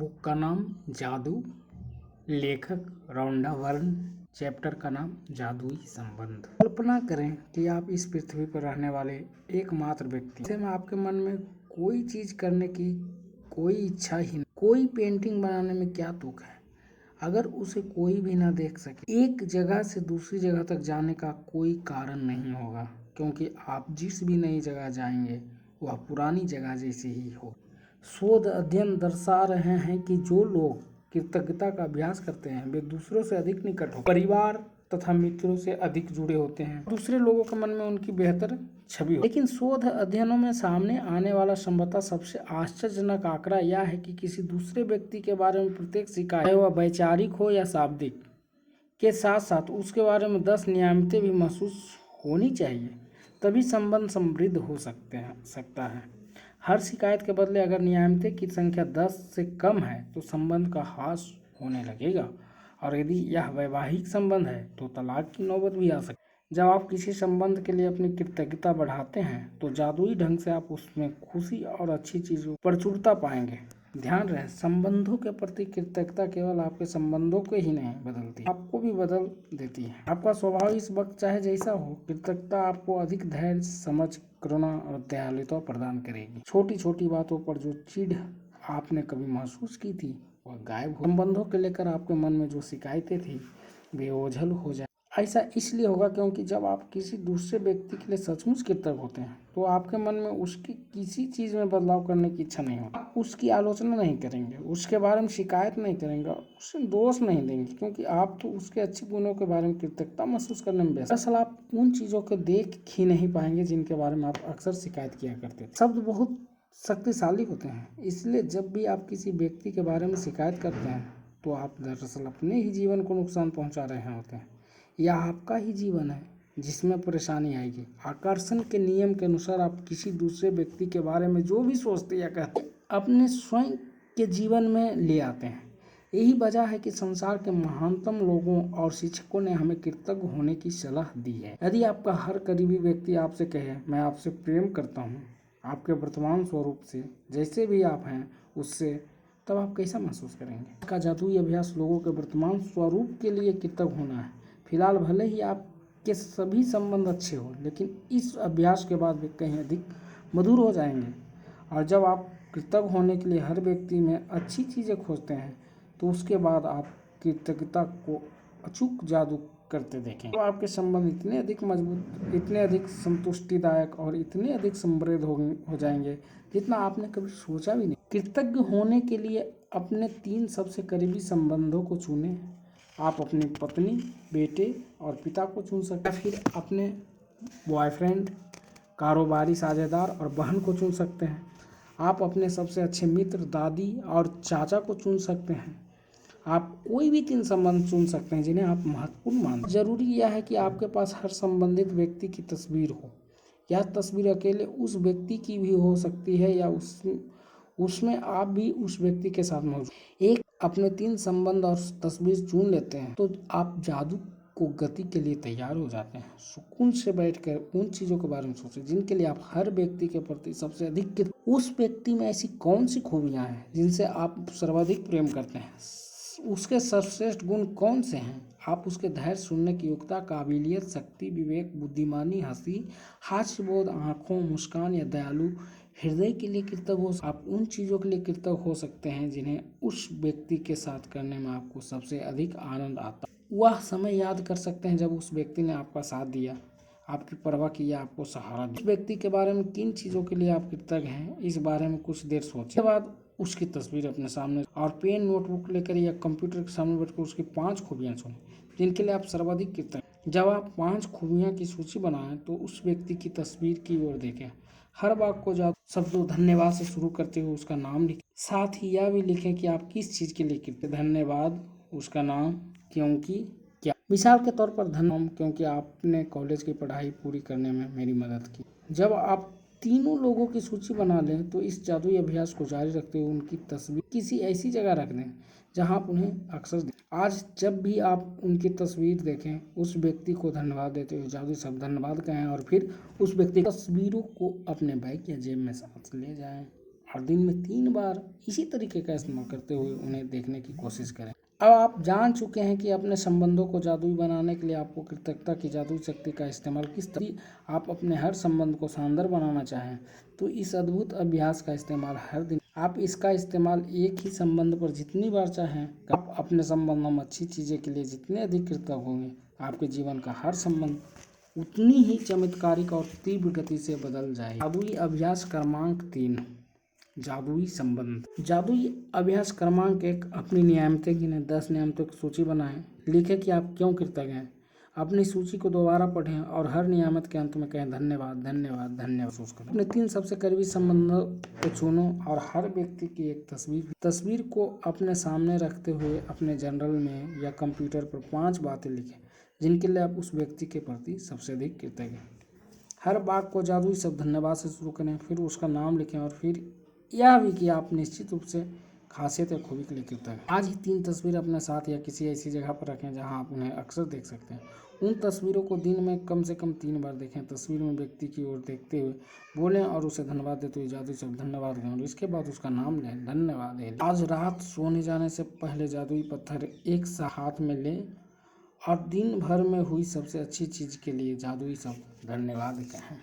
Book का नाम जादू, लेखक रॉन्डा बर्न, चैप्टर का नाम जादुई संबंध। कल्पना करें कि आप इस पृथ्वी पर रहने वाले एकमात्र व्यक्ति, ऐसे में आपके मन में कोई चीज करने की कोई इच्छा ही नहीं। कोई पेंटिंग बनाने में क्या तुक है अगर उसे कोई भी ना देख सके। एक जगह से दूसरी जगह तक जाने का कोई कारण नहीं होगा, क्योंकि आप जिस भी नई जगह जाएंगे वह पुरानी जगह जैसी ही हो। शोध अध्ययन दर्शा रहे हैं कि जो लोग कृतज्ञता का अभ्यास करते हैं वे दूसरों से अधिक निकट हो, परिवार तथा मित्रों से अधिक जुड़े होते हैं। दूसरे लोगों के मन में उनकी बेहतर छवि हो। लेकिन शोध अध्ययनों में सामने आने वाला संभवतः सबसे आश्चर्यजनक आंकड़ा यह है कि किसी दूसरे व्यक्ति के बारे में प्रत्येक शिकायत, चाहे वह वैचारिक हो या शाब्दिक, के साथ साथ उसके बारे में 10 नियमितें भी महसूस होनी चाहिए, तभी संबंध समृद्ध हो सकता है। हर शिकायत के बदले अगर नियमितें की संख्या 10 से कम है तो संबंध का ह्रास होने लगेगा, और यदि यह वैवाहिक संबंध है तो तलाक की नौबत भी आ सकती है। जब आप किसी संबंध के लिए अपनी कृतज्ञता बढ़ाते हैं तो जादुई ढंग से आप उसमें खुशी और अच्छी चीजों प्रचुरता पाएंगे। ध्यान रहे, संबंधों के प्रति कृतज्ञता केवल आपके संबंधों को ही नहीं बदलती, आपको भी बदल देती है। आपका स्वभाव इस वक्त चाहे जैसा हो, कृतज्ञता आपको अधिक धैर्य, समझ, करुणा और दयालुता प्रदान करेगी। छोटी छोटी बातों पर जो चिढ़ आपने कभी महसूस की थी वह गायब हो। संबंधों के लेकर आपके मन में जो शिकायतें थी वे ओझल हो जाए। ऐसा इसलिए होगा क्योंकि जब आप किसी दूसरे व्यक्ति के लिए सचमुच कृतज्ञ होते हैं तो आपके मन में उसकी किसी चीज में बदलाव करने की इच्छा नहीं होगी। आप उसकी आलोचना नहीं करेंगे, उसके बारे में शिकायत नहीं करेंगे, उसे दोष नहीं देंगे, क्योंकि आप तो उसके अच्छे गुणों के बारे में कृतज्ञता महसूस करने में व्यस्त। दरअसल आप उन चीजों को देख ही नहीं पाएंगे जिनके बारे में आप अक्सर शिकायत किया करते थे। शब्द बहुत शक्तिशाली होते हैं, इसलिए जब भी आप किसी व्यक्ति के बारे में शिकायत करते हैं तो आप दरअसल अपने ही जीवन को नुकसान पहुंचा रहे होते हैं। यह आपका ही जीवन है जिसमें परेशानी आएगी। आकर्षण के नियम के अनुसार आप किसी दूसरे व्यक्ति के बारे में जो भी सोचते या कहते अपने स्वयं के जीवन में ले आते हैं। यही वजह है कि संसार के महानतम लोगों और शिक्षकों ने हमें कृतज्ञ होने की सलाह दी है। यदि आपका हर करीबी व्यक्ति आपसे कहे मैं आपसे प्रेम करता हूँ, आपके वर्तमान स्वरूप से, जैसे भी आप हैं उससे, तब आप कैसा महसूस करेंगे? इसका जादुई अभ्यास लोगों के वर्तमान स्वरूप के लिए कृतज्ञ होना है। फिलहाल भले ही आपके सभी संबंध अच्छे हो, लेकिन इस अभ्यास के बाद वे कहीं अधिक मधुर हो जाएंगे। और जब आप कृतज्ञ होने के लिए हर व्यक्ति में अच्छी चीज़ें खोजते हैं तो उसके बाद आप कृतज्ञता को अचूक जादू करते देखें तो आपके संबंध इतने अधिक मजबूत, इतने अधिक संतुष्टिदायक और इतने अधिक समृद्ध हो जाएंगे जितना आपने कभी सोचा भी नहीं। कृतज्ञ होने के लिए अपने 3 सबसे करीबी संबंधों को चुनें। आप अपनी पत्नी, बेटे और पिता को चुन सकते हैं, फिर अपने बॉयफ्रेंड, कारोबारी साझेदार और बहन को चुन सकते हैं। आप अपने सबसे अच्छे मित्र, दादी और चाचा को चुन सकते हैं। आप कोई भी 3 संबंध चुन सकते हैं जिन्हें आप महत्वपूर्ण मानते हैं। जरूरी यह है कि आपके पास हर संबंधित व्यक्ति की तस्वीर हो। यह तस्वीर अकेले उस व्यक्ति की भी हो सकती है या उसमें आप भी उस व्यक्ति के साथ मौजूद। एक अपने 3 संबंध और तस्वीर चुन लेते हैं तो आप जादू को गति के लिए तैयार हो जाते हैं। सुकून से बैठकर उन चीज़ों के बारे में सोचें जिनके लिए आप हर व्यक्ति के प्रति सबसे अधिक। उस व्यक्ति में ऐसी कौन सी खूबियां हैं जिनसे आप सर्वाधिक प्रेम करते हैं? उसके सर्वश्रेष्ठ गुण कौन से हैं? आप उसके धैर्य, सुनने की योग्यता, काबिलियत, शक्ति, विवेक, बुद्धिमानी, हंसी, हास्यबोध, आंखों, मुस्कान या दयालु हृदय के लिए कृतज्ञ हो। आप उन चीज़ों के लिए कृतज्ञ हो सकते हैं जिन्हें उस व्यक्ति के साथ करने में आपको सबसे अधिक आनंद आता। वह समय याद कर सकते हैं जब उस व्यक्ति ने आपका साथ दिया, आपकी परवाह किया, आपको सहारा दिया। उस व्यक्ति के बारे में किन चीज़ों के लिए आप कृतज्ञ हैं, इस बारे में कुछ देर सोचें। उसके बाद उसकी तस्वीर अपने सामने और पेन, नोटबुक लेकर या कंप्यूटर के सामने बैठकर उसकी 5 खूबियाँ चुनें जिनके लिए आप सर्वाधिक कृतज्ञ। जब आप 5 खूबियाँ की सूची बनाएं तो उस व्यक्ति की तस्वीर की ओर देखें। हर वाक्य को जादू शब्दों धन्यवाद से शुरू करते हुए उसका नाम लिखें। साथ ही यह भी लिखें कि आप किस चीज़ के लिए कृतज्ञ। धन्यवाद, उसका नाम, क्योंकि क्या। मिसाल के तौर पर धन्यवाद क्योंकि आपने कॉलेज की पढ़ाई पूरी करने में मेरी मदद की। जब आप तीनों लोगों की सूची बना लें तो इस जादुई अभ्यास को जारी रखते हुए उनकी तस्वीर किसी ऐसी जगह रख दें जहां आप उन्हें अक्सर देखें। आज जब भी आप उनकी तस्वीर देखें, उस व्यक्ति को धन्यवाद देते हुए जादुई शब्द धन्यवाद कहें और फिर उस व्यक्ति की तस्वीरों को अपने बैग या जेब में साथ ले जाएं। और दिन में 3 बार इसी तरीके का इस्तेमाल करते हुए उन्हें देखने की कोशिश करें। अब आप जान चुके हैं कि अपने संबंधों को जादुई बनाने के लिए आपको कृतज्ञता की जादुई शक्ति का इस्तेमाल किस तरह। आप अपने हर संबंध को शानदार बनाना चाहें तो इस अद्भुत अभ्यास का इस्तेमाल हर दिन आप इसका इस्तेमाल एक ही संबंध पर जितनी बार चाहें। आप अपने संबंधों में अच्छी चीज़ें के लिए जितने अधिक कृतज्ञ होंगे आपके जीवन का हर संबंध उतनी ही चमत्कारिक और तीव्र गति से बदल जाए। जादुई अभ्यास क्रमांक 3, जादुई संबंध। जादुई अभ्यास क्रमांक 1, अपनी नियामतें गिनें। 10 नियामतों की सूची बनाएं। लिखें कि आप क्यों कृतज्ञ हैं। अपनी सूची को दोबारा पढ़ें और हर नियामत के अंत में कहें धन्यवाद धन्यवाद धन्यवाद महसूस करें। अपने 3 सबसे करीबी संबंधों को चुनो और हर व्यक्ति की एक तस्वीर को अपने सामने रखते हुए अपने जर्नल में या कंप्यूटर पर 5 बातें लिखें जिनके लिए आप उस व्यक्ति के प्रति सबसे अधिक कृतज्ञ हैं। हर वाक्य को जादुई शब्द धन्यवाद से शुरू करें, फिर उसका नाम लिखें और फिर यह भी कि आप निश्चित रूप से खासियत या खूबी के लिए कृतज्ञ हैं। आज ही 3 तस्वीर अपने साथ या किसी ऐसी जगह पर रखें जहां आप उन्हें अक्सर देख सकते हैं। उन तस्वीरों को दिन में कम से कम 3 बार देखें। तस्वीर में व्यक्ति की ओर देखते हुए बोलें और उसे धन्यवाद देते हुए जादुई शब्द धन्यवाद कहें और इसके बाद उसका नाम लें धन्यवाद। आज रात सोने जाने से पहले जादुई पत्थर एक सा हाथ में लें और दिन भर में हुई सबसे अच्छी चीज़ के लिए जादुई शब्द धन्यवाद कहें।